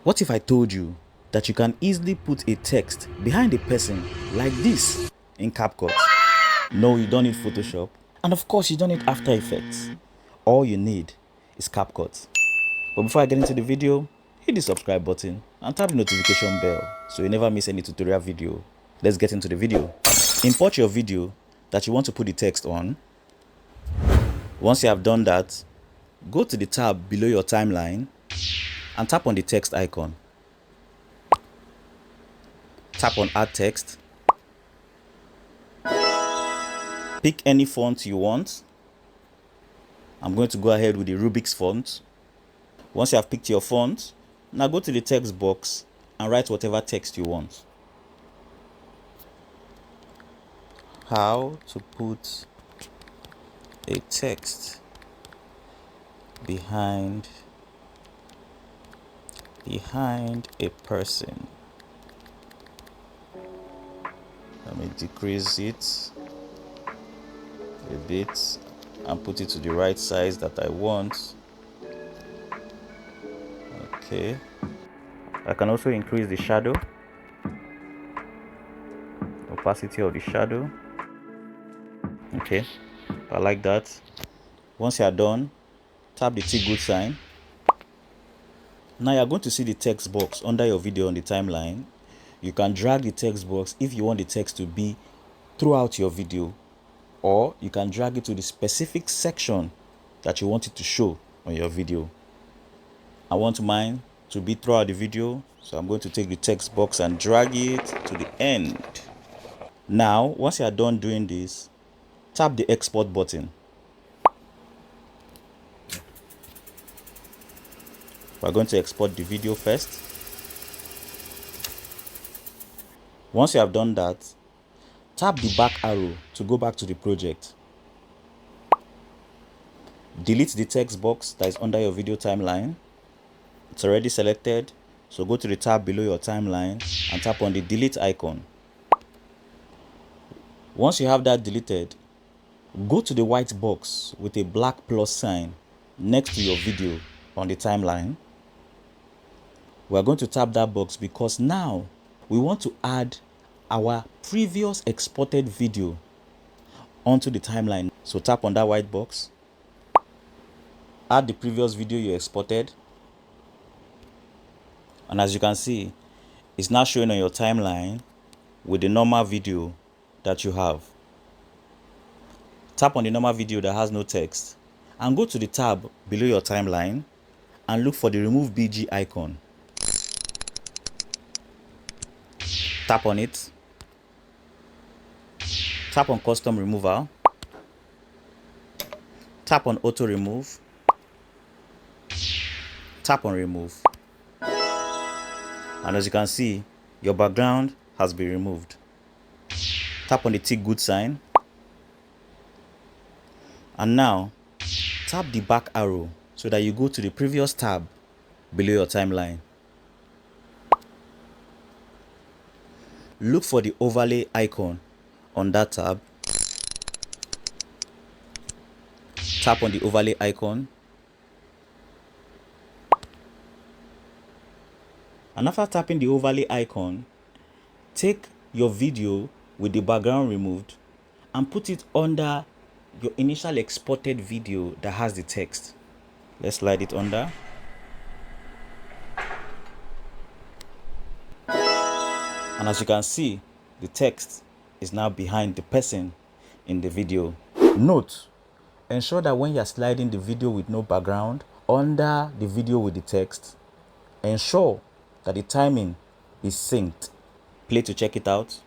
What if I told you that you can easily put a text behind a person like this in CapCut? No, you don't need Photoshop. And of course, you don't need After Effects. All you need is CapCut. But before I get into the video, hit the subscribe button and tap the notification bell so you never miss any tutorial video. Let's get into the video. Import your video that you want to put the text on. Once you have done that, go to the tab below your timeline and tap on the text icon. Tap on Add Text. Pick any font you want. I'm going to go ahead with the Rubik's font. Once you have picked your font, now go to the text box and write whatever text you want. How to put a text behind a person. Let me decrease it a bit and put it to the right size that I want. Okay. I can also increase the shadow, opacity of the shadow. Okay, I like that. Once you are done, tap the T good sign. Now you are going to see the text box under your video on the timeline. You can drag the text box if you want the text to be throughout your video, or you can drag it to the specific section that you want it to show on your video. I want mine to be throughout the video, so I'm going to take the text box and drag it to the end. Now, once you are done doing this, tap the export button. We're going to export the video first. Once you have done that, tap the back arrow to go back to the project. Delete the text box that is under your video timeline. It's already selected, so go to the tab below your timeline and tap on the delete icon. Once you have that deleted, go to the white box with a black plus sign next to your video on the timeline. We're going to tap that box because now we want to add our previous exported video onto the timeline. So tap on that white box, add the previous video you exported, and as you can see, it's now showing on your timeline with the normal video that you have. Tap on the normal video that has no text and go to the tab below your timeline and look for the remove BG icon. Tap on it. Tap on custom removal. Tap on auto remove. Tap on remove. And as you can see, your background has been removed. Tap on the tick good sign. And now, tap the back arrow so that you go to the previous tab below your timeline. Look for the overlay icon on that tab. Tap on the overlay icon. And after tapping the overlay icon, take your video with the background removed and put it under your initial exported video that has the text. Let's slide it under. And as you can see, the text is now behind the person in the video. Note, ensure that when you're sliding the video with no background under the video with the text, ensure that the timing is synced. Play to check it out.